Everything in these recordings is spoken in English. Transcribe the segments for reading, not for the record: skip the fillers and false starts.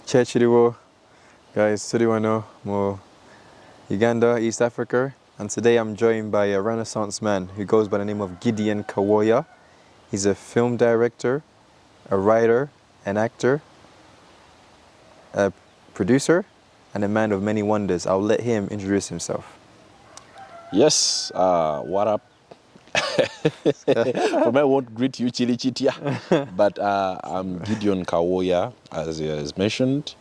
Chechiriwo, guys, Suriwano, Mo Uganda, East Africa, and today I'm joined by a Renaissance man who goes by the name of Gideon Kawooya. He's a film director, a writer, an actor, a producer, and a man of many wonders. I'll let him introduce himself. Yes, what up? For me, I won't greet you, Chili Chitia, but I'm Gideon Kawooya, as he has mentioned.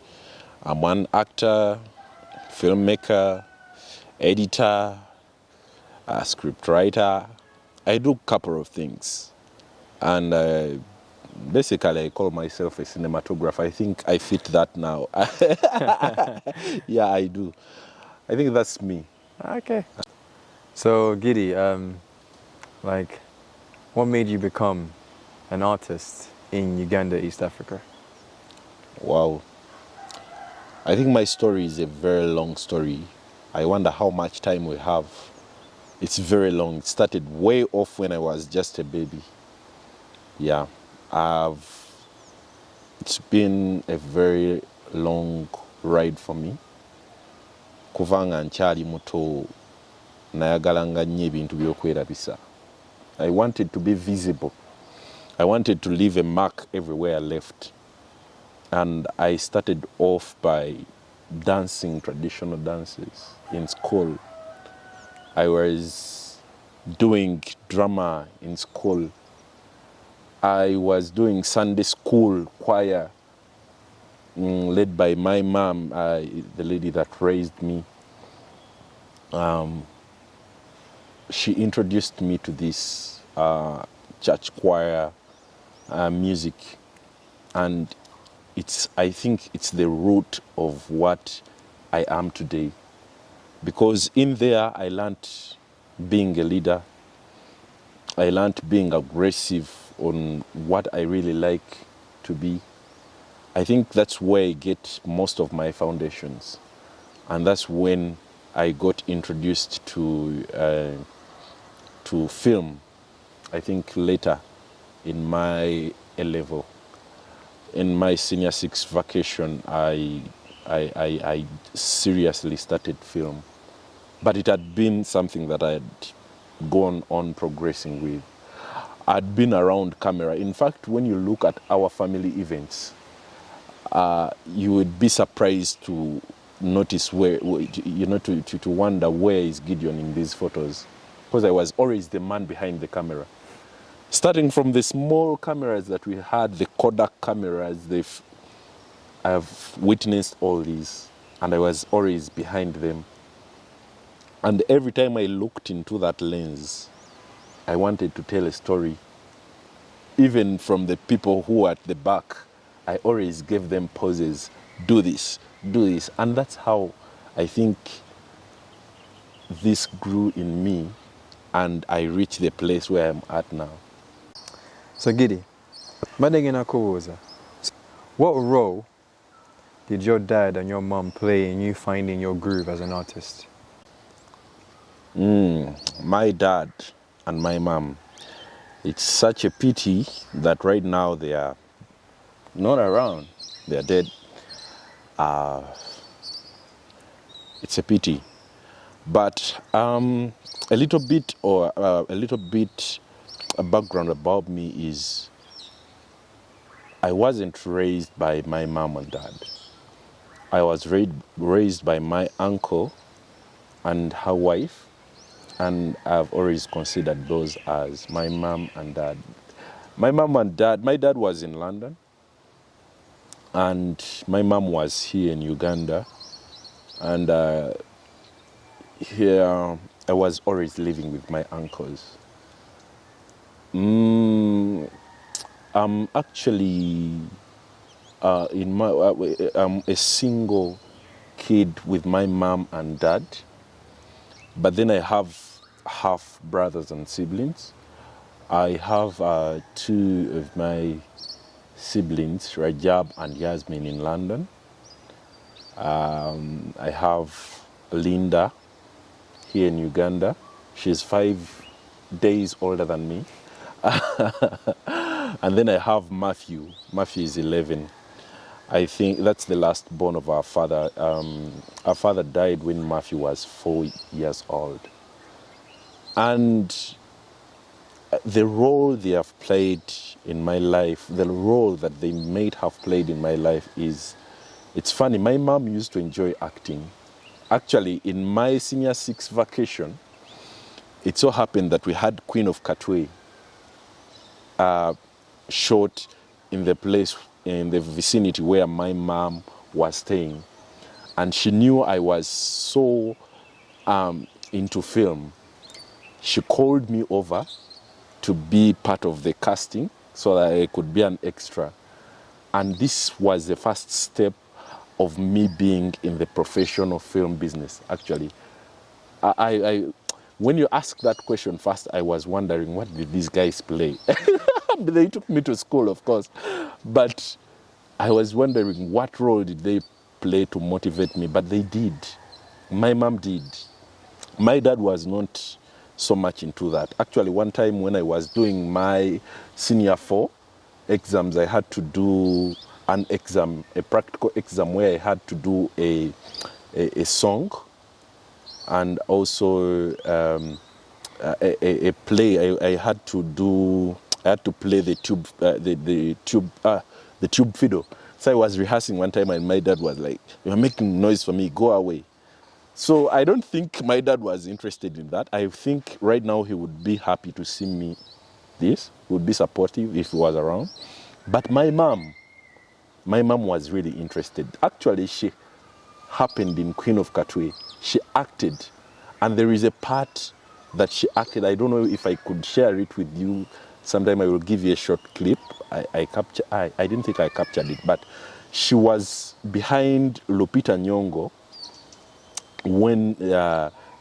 I'm one actor, filmmaker, editor, scriptwriter. I do a couple of things. And basically, I call myself a cinematographer. I think I fit that now. Yeah, I do. I think that's me. Okay. So, Giddy, what made you become an artist in Uganda, East Africa? Wow. I think my story is a very long story. I wonder how much time we have. It's very long. It started way off when I was just a baby. Yeah. It's been a very long ride for me. Kuvanga nkyali muto nayagalanga nnyo ebintu by'okwerabisa. I wanted to be visible. I wanted to leave a mark everywhere I left. And I started off by dancing traditional dances in school. I was doing drama in school. I was doing Sunday school choir led by my mom, the lady that raised me. She introduced me to this church choir music, and I think it's the root of what I am today. Because in there, I learned being a leader. I learned being aggressive on what I really like to be. I think that's where I get most of my foundations. And that's when I got introduced to film, I think later in my A-level. In my senior six vacation, I seriously started film. But it had been something that I had gone on progressing with. I'd been around camera. In fact, when you look at our family events, you would be surprised to notice to wonder where is Gideon in these photos. Because I was always the man behind the camera. Starting from the small cameras that we had, the Kodak cameras, I've witnessed all these, and I was always behind them. And every time I looked into that lens, I wanted to tell a story. Even from the people who were at the back, I always gave them poses, do this. And that's how I think this grew in me, and I reached the place where I'm at now. So, Giddy, what role did your dad and your mom play in you finding your groove as an artist? My dad and my mom, it's such a pity that right now they are not around. They are dead. It's a pity. But a little bit a background about me is I wasn't raised by my mom and dad. I was raised by my uncle and her wife, and I've always considered those as my mom and dad. My dad was in London, and my mom was here in Uganda, and here I was always living with my uncles. I'm actually I'm a single kid with my mom and dad, but then I have half brothers and siblings. I have two of my siblings, Rajab and Yasmin, in London. I have Linda here in Uganda. She's 5 days older than me. And then I have Matthew. Matthew is 11. I think that's the last born of our father. Our father died when Matthew was 4 years old. And the role they have played in my life, the role that they may have played in my life is, it's funny, my mom used to enjoy acting. Actually, in my senior six vacation, it so happened that we had Queen of Katwe shot in the place, in the vicinity where my mom was staying. And she knew I was so into film. She called me over to be part of the casting so that I could be an extra. And this was the first step of me being in the professional film business, actually. When you ask that question first, I was wondering, what did these guys play? They took me to school, of course. But I was wondering, what role did they play to motivate me? But they did. My mom did. My dad was not so much into that. Actually, one time when I was doing my senior 4 exams, I had to do an exam, a practical exam where I had to do a song and also a play. I had to play the tube fiddle. So I was rehearsing one time and my dad was like, "You're making noise for me, go away." So I don't think my dad was interested in that. I think right now he would be happy to see me this, would be supportive if he was around. But my mom was really interested. Actually, she happened in Queen of Katwe. She acted. And there is a part that she acted. I don't know if I could share it with you. Sometime I will give you a short clip. I didn't think I captured it, but she was behind Lupita Nyong'o when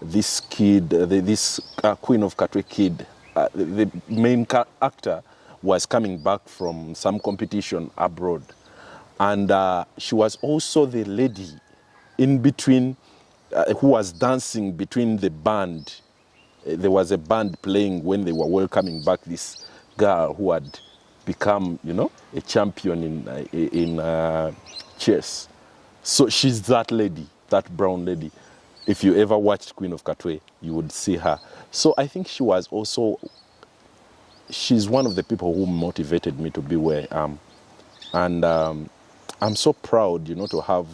this kid, this Queen of Katwe kid, the main actor was coming back from some competition abroad. And she was also the lady in between, who was dancing between the band. There was a band playing when they were welcoming back this girl who had become, a champion in chess. So she's that lady, that brown lady. If you ever watched Queen of Katwe, you would see her. So I think she was also, she's one of the people who motivated me to be where I am. And I'm so proud, to have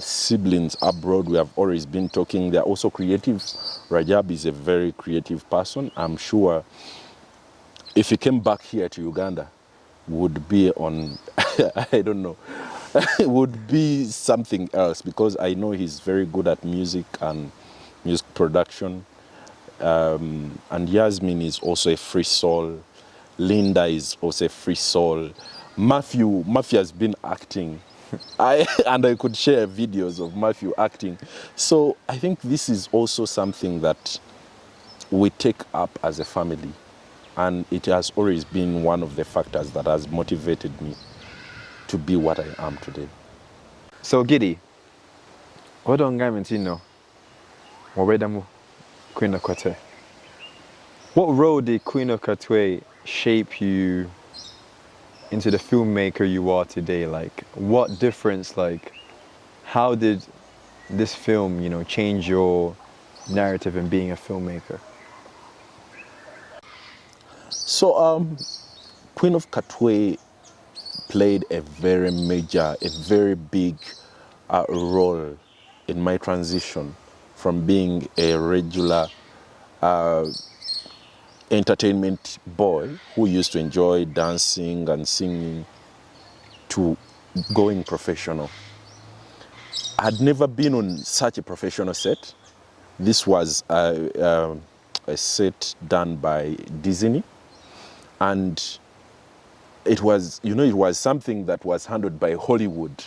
siblings abroad. We have always been talking. They're also creative. Rajab is a very creative person. I'm sure if he came back here to Uganda, would be on, I don't know, would be something else, because I know he's very good at music and music production. And Yasmin is also a free soul. Linda is also a free soul. Matthew has been acting. And I could share videos of Matthew acting. So I think this is also something that we take up as a family. And it has always been one of the factors that has motivated me to be what I am today. So Giddy, what on Gamentino? Queen of Katwe. What role did Queen of Katwe shape you into the filmmaker you are today? Like, what difference, how did this film, change your narrative in being a filmmaker? So, Queen of Katwe played a very major, a very big role in my transition from being a regular entertainment boy who used to enjoy dancing and singing to going professional. I'd never been on such a professional set. This was a set done by Disney. And it was, it was something that was handled by Hollywood.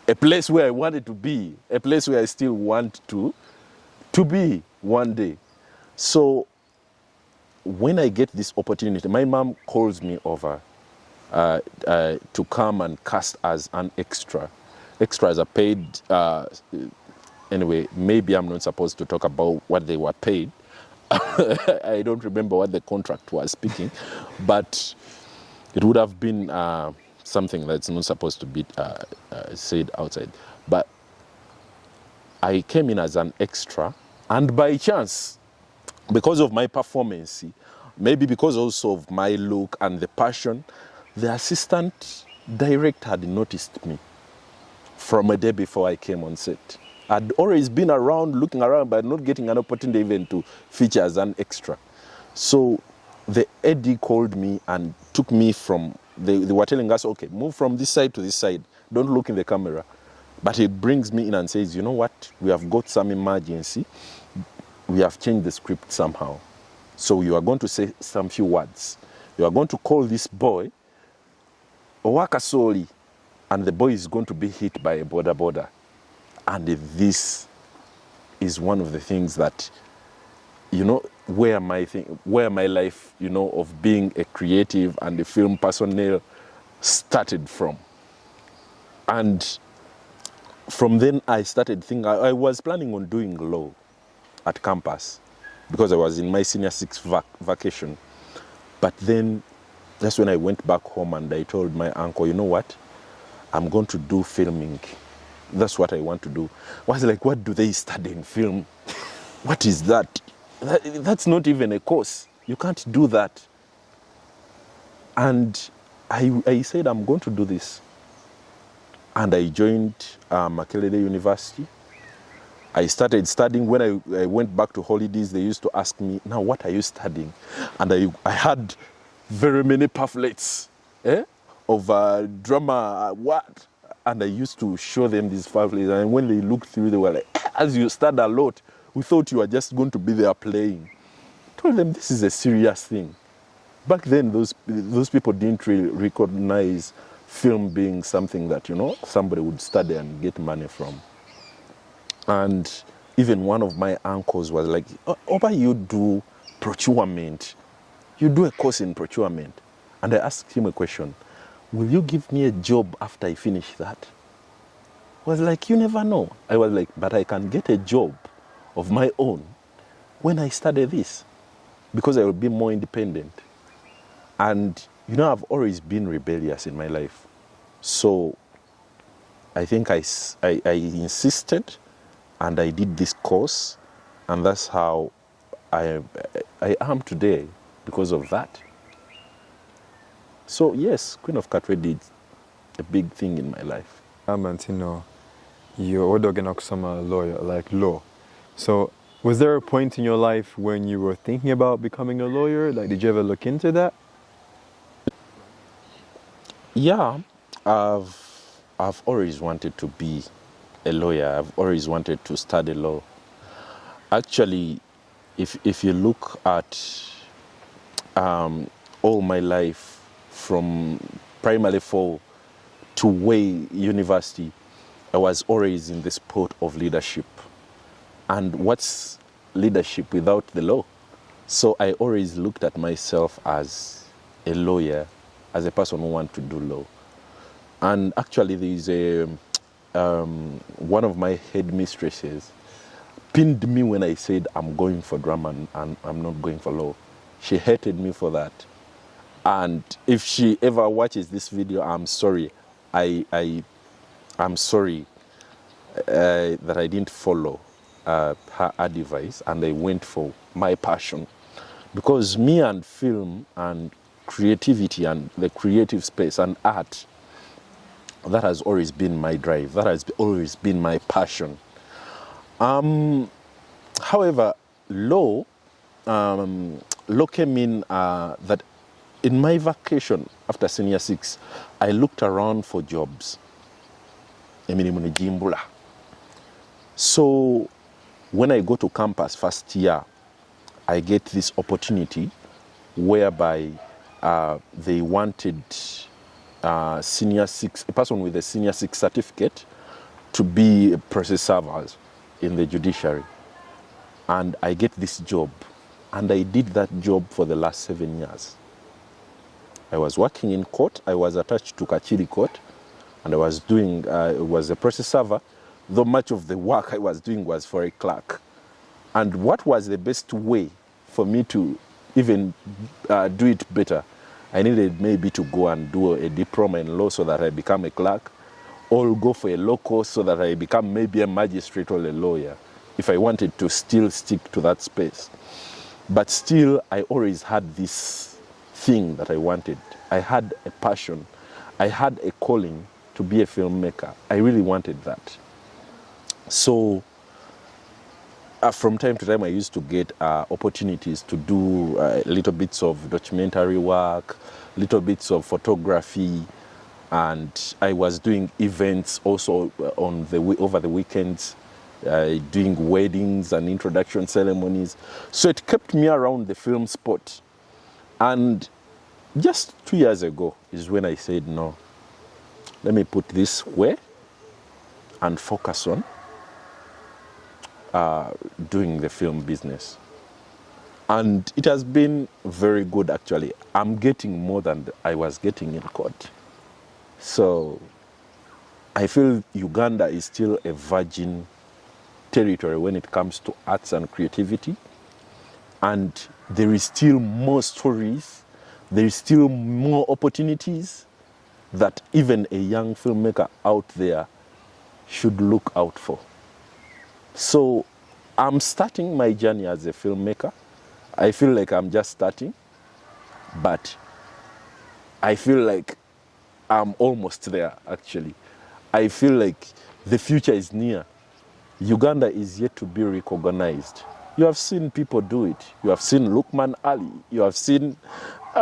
A place where I wanted to be, a place where I still want to be one day. So when I get this opportunity, my mom calls me over to come and cast as an extra. Extras are paid, anyway, maybe I'm not supposed to talk about what they were paid. I don't remember what the contract was speaking, but it would have been something that's not supposed to be said outside. But I came in as an extra, and by chance, because of my performance, maybe because also of my look and the passion, the assistant director had noticed me from a day before I came on set. I'd always been around, looking around, but not getting an opportunity even to feature as an extra. So the AD called me and took me from, they were telling us, okay, move from this side to this side. Don't look in the camera. But he brings me in and says, you know what? We have got some emergency. We have changed the script somehow. So you are going to say some few words. You are going to call this boy Owakasoli, and the boy is going to be hit by a border. And this is one of the things that, you know, where my life, you know, of being a creative and a film personnel started from. And from then I started thinking, I was planning on doing law at campus because I was in my senior 6 vacation. But then that's when I went back home and I told my uncle, you know what? I'm going to do filming. That's what I want to do. I was like, what do they study in film? What is that? That's not even a course. You can't do that. And I said, I'm going to do this. And I joined Makerere University. I started studying. When I went back to holidays, they used to ask me, now what are you studying? And I had very many pamphlets of drama, what? And I used to show them these pamphlets. And when they looked through, they were like, as you study a lot, we thought you were just going to be there playing. I told them, this is a serious thing. Back then, those people didn't really recognize film being something that, you know, somebody would study and get money from. And even one of my uncles was like, Oba, you do procurement. You do a course in procurement. And I asked him a question. Will you give me a job after I finish that? I was like, you never know. I was like, but I can get a job of my own when I study this because I will be more independent. And, you know, I've always been rebellious in my life. So I think I insisted and I did this course, and that's how I am today because of that. So yes, Queen of Katwe did a big thing in my life. You're a lawyer, like law. So was there a point in your life when you were thinking about becoming a lawyer? Like, did you ever look into that? Yeah, I've always wanted to be a lawyer. I've always wanted to study law. Actually, if you look at all my life from primary 4 to way university, I was always in the sport of leadership. And what's leadership without the law? So I always looked at myself as a lawyer, as a person who wants to do law. And actually there is one of my headmistresses pinned me when I said I'm going for drama and I'm not going for law. She hated me for that. And if she ever watches this video, I'm sorry. I'm sorry that I didn't follow her advice and I went for my passion. Because me and film and creativity and the creative space and art, that has always been my drive. That has always been my passion. However, law came in that in my vacation after senior 6, I looked around for jobs. So when I go to campus first year, I get this opportunity whereby they wanted senior 6, a person with a senior 6 certificate to be a process server in the judiciary. And I get this job. And I did that job for the last 7 years. I was working in court. I was attached to Kachiri Court. And I was doing, was a process server, though much of the work I was doing was for a clerk. And what was the best way for me to even do it better? I needed maybe to go and do a diploma in law so that I become a clerk, or go for a law course so that I become maybe a magistrate or a lawyer, if I wanted to still stick to that space. But still, I always had this thing that I wanted. I had a passion. I had a calling to be a filmmaker. I really wanted that. So from time to time, I used to get opportunities to do little bits of documentary work, little bits of photography, and I was doing events also over the weekends, doing weddings and introduction ceremonies. So it kept me around the film spot. And just 2 years ago is when I said, no, let me put this away and focus on doing the film business. And it has been very good, actually. I'm getting more than I was getting in court. So I feel Uganda is still a virgin territory when it comes to arts and creativity. And there is still more stories, there is still more opportunities that even a young filmmaker out there should look out for. So I'm starting my journey as a filmmaker. I feel like I'm just starting, but I feel like I'm almost there, actually. I feel like the future is near. Uganda is yet to be recognized. You have seen people do it. You have seen Lukman Ali. You have seen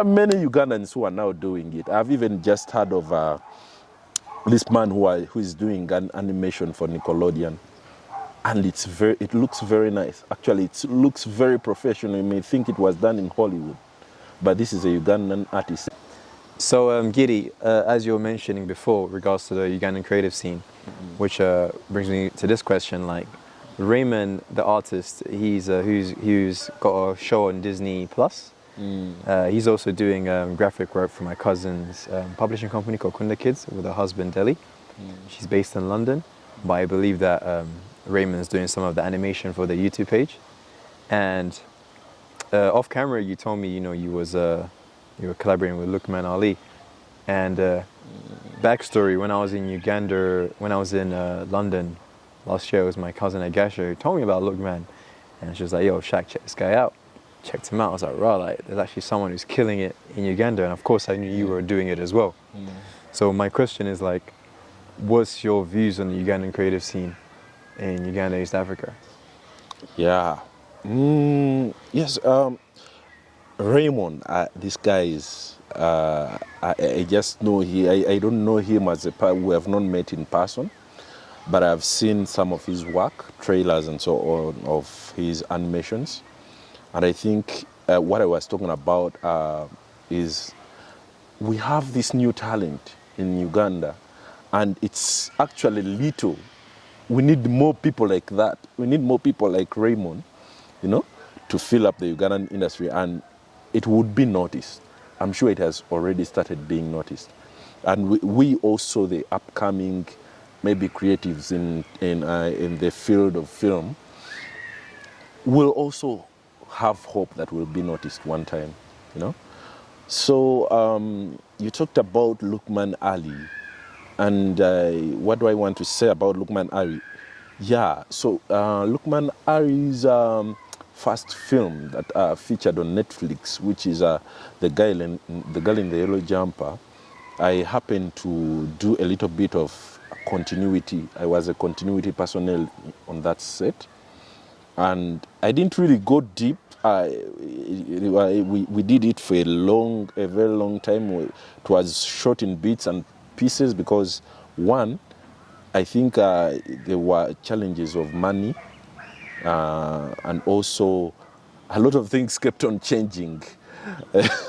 many Ugandans who are now doing it. I've even just heard of this man who is doing an animation for Nickelodeon. And it looks very nice. Actually, it looks very professional. You may think it was done in Hollywood. But this is a Ugandan artist. So, Giddy, as you were mentioning before, regards to the Ugandan creative scene, which brings me to this question: like Raymond, the artist, who's got a show on Disney Plus. He's also doing graphic work for my cousin's publishing company called Kunda Kids with her husband Deli. She's based in London, but I believe that Raymond's doing some of the animation for the YouTube page. And off camera, you told me, you were collaborating with Lukman Ali. And backstory: when I was in Uganda, when I was in London last year, it was my cousin Agasha who told me about Lukman, and she was like, "Yo, Shaq, check this guy out." Checked him out. I was like, "Right, like, there's actually someone who's killing it in Uganda," and of course, I knew you were doing it as well. So my question is like, what's your views on the Ugandan creative scene in Uganda, East Africa? Yeah. Yes. Raymond, this guy is. I just know I don't know him as we have not met in person, but I've seen some of his work, trailers and so on of his animations, and I think what I was talking about is we have this new talent in Uganda, and it's actually little. We need more people like that. We need more people like Raymond, to fill up the Ugandan industry, and it would be noticed. I'm sure it has already started being noticed. And we also, the upcoming maybe creatives in the field of film, will also have hope that will be noticed one time, So you talked about Lukman Ali, and what do I want to say about Lukman Ali? Yeah, so Lukman Ali's first film that featured on Netflix, which is the Girl in the Yellow Jumper, I happened to do a little bit of continuity. I was a continuity personnel on that set, and I didn't really go deep. We did it for a very long time. It was shot in bits and pieces because, one, I think there were challenges of money, and also a lot of things kept on changing.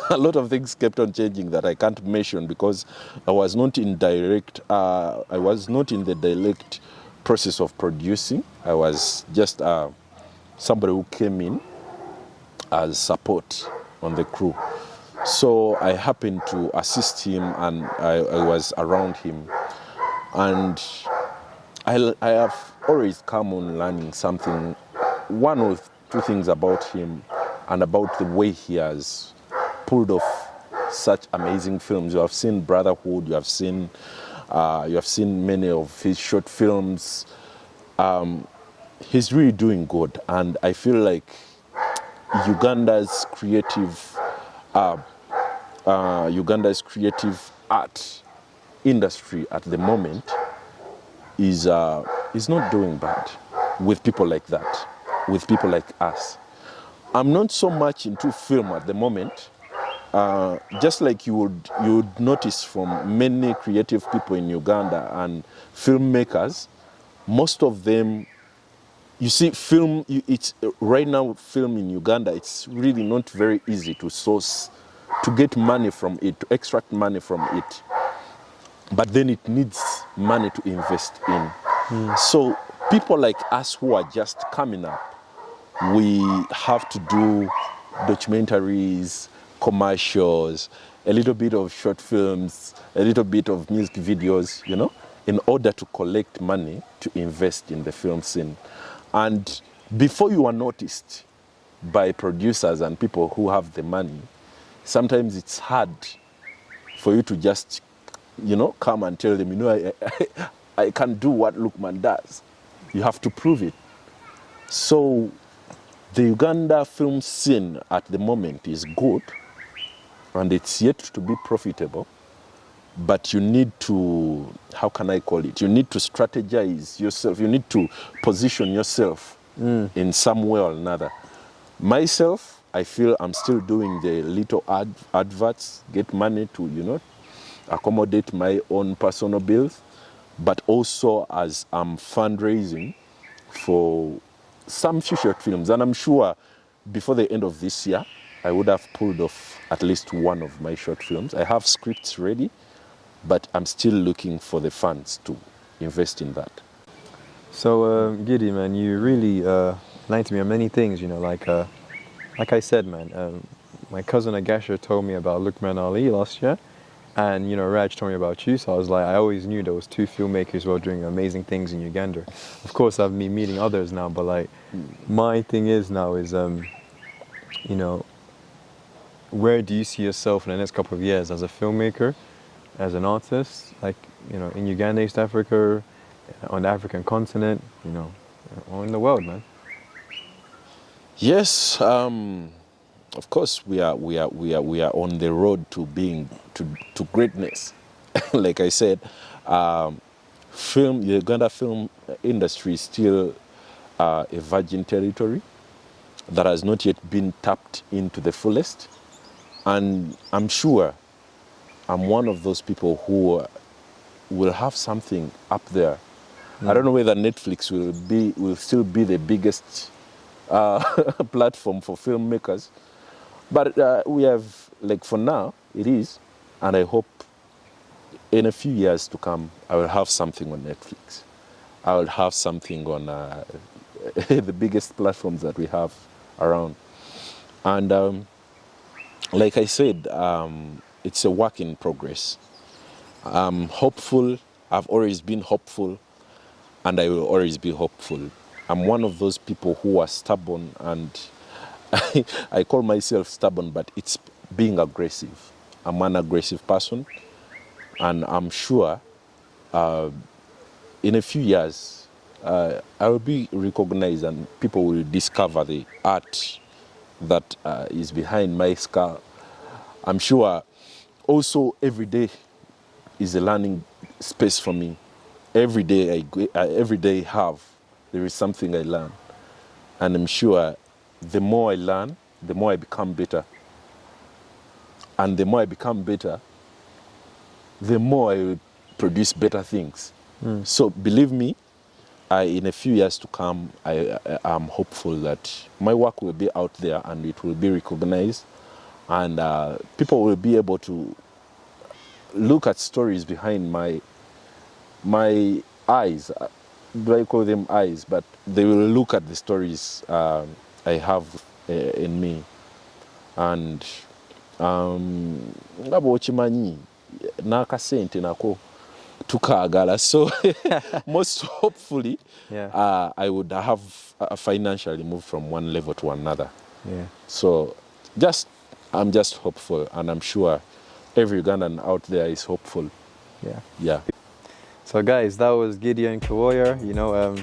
A lot of things kept on changing that I can't mention because I was not in the direct process of producing. I was just somebody who came in as support on the crew. So I happened to assist him, and I was around him. And I have always come on learning something, one or two things about him and about the way he has pulled off such amazing films. You have seen Brotherhood. You have seen many of his short films. He's really doing good, and I feel like Uganda's creative art industry at the moment is not doing bad with people like that, with people like us. I'm not so much into film at the moment. Just like you would notice from many creative people in Uganda and filmmakers, most of them, you see, it's right now film in Uganda, it's really not very easy to source, to get money from it, to extract money from it. But then it needs money to invest in. So people like us who are just coming up, we have to do documentaries, commercials, a little bit of short films, a little bit of music videos, in order to collect money to invest in the film scene. And before you are noticed by producers and people who have the money, sometimes it's hard for you to just, come and tell them, I can do what Lukman does. You have to prove it. So the Uganda film scene at the moment is good, and it's yet to be profitable, but you need to, how can I call it? You need to strategize yourself. You need to position yourself in some way or another. Myself, I feel I'm still doing the little adverts, get money to, accommodate my own personal bills, but also as I'm fundraising for some few short films. And I'm sure before the end of this year, I would have pulled off at least one of my short films. I have scripts ready, but I'm still looking for the funds to invest in that. So, Giddy, man, you really enlightened me on many things, like I said, man, my cousin Agasha told me about Lukman Ali last year, and, Raj told me about you, so I was like, I always knew there was two filmmakers who were doing amazing things in Uganda. Of course, I've been meeting others now, but, my thing is now is, where do you see yourself in the next couple of years as a filmmaker, as an artist, in Uganda, East Africa, on the African continent, or in the world, man? Yes, of course we are on the road to being to greatness. Like I said, the Uganda film industry is still a virgin territory that has not yet been tapped into the fullest, and I'm sure I'm one of those people who will have something up there. I don't know whether Netflix will still be the biggest platform for filmmakers, but we have, for now, it is, and I hope in a few years to come, I will have something on Netflix. I will have something on the biggest platforms that we have around. And like I said, it's a work in progress. I'm hopeful. I've always been hopeful, and I will always be hopeful. I'm one of those people who are stubborn, and I call myself stubborn, but it's being aggressive. I'm an aggressive person, and I'm sure in a few years I will be recognized and people will discover the art that is behind my scar. I'm sure also every day is a learning space for me. Every day there is something I learn. And I'm sure the more I learn, the more I become better. And the more I become better, the more I will produce better things. So believe me, in a few years to come, I'm hopeful that my work will be out there and it will be recognized, and people will be able to look at stories behind my eyes. Do I call them eyes? But they will look at the stories I have in me. And nga bw'okimanyi n'akasente nako tukaagala, so most hopefully I would have financially moved from one level to another. So I'm just hopeful, and I'm sure every Ugandan out there is hopeful. Yeah. Yeah. So guys, that was Gideon Kawooya. You know,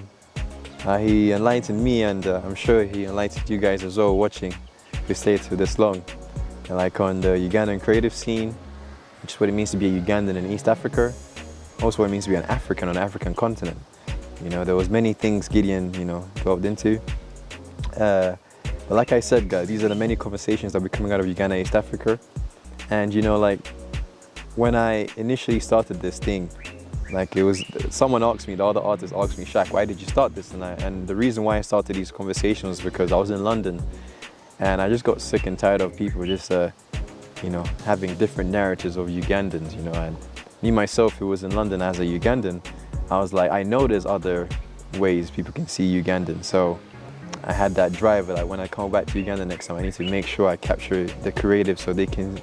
he enlightened me, and I'm sure he enlightened you guys as well watching, who stayed through this long. And like on the Ugandan creative scene, which is what it means to be a Ugandan in East Africa, also what it means to be an African on the African continent. You know, there was many things Gideon, you know, delved into. But like I said, guys, these are the many conversations that will be coming out of Uganda, East Africa. And you know, like when I initially started this thing, like it was, someone asked me, the other artist asked me, Shaq, why did you start this? And the reason why I started these conversations was because I was in London and I just got sick and tired of people just, you know, having different narratives of Ugandans, you know. And me myself, who was in London as a Ugandan, I was like, I know there's other ways people can see Ugandan. So I had that drive that when I come back to Uganda next time, I need to make sure I capture the creative so they can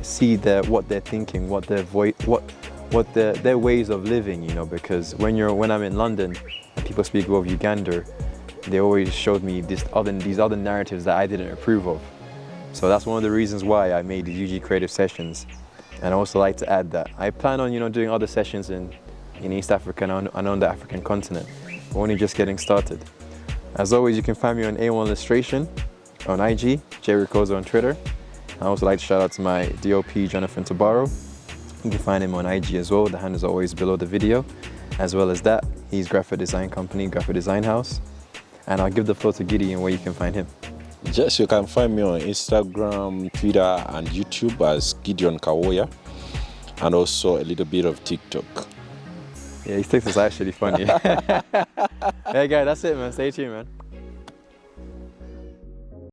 see what they're thinking, what their voice, what their ways of living, you know. Because when I'm in London and people speak of Uganda, they always showed me these other narratives that I didn't approve of. So that's one of the reasons why I made the UG Creative Sessions. And I also like to add that I plan on, you know, doing other sessions in East Africa and on the African continent. We're only just getting started. As always, you can find me on A1 Illustration on IG, Rukoza on Twitter. I also like to shout out to my DOP, Jonathan Tabaro. You can find him on IG as well. The hand is always below the video. As well as that, he's graphic design company, graphic design house. And I'll give the floor to Gideon where you can find him. Yes, you can find me on Instagram, Twitter, and YouTube as Gideon Kawooya, and also a little bit of TikTok. Yeah, his TikTok's actually funny. Hey guys, that's it, man. Stay tuned, man.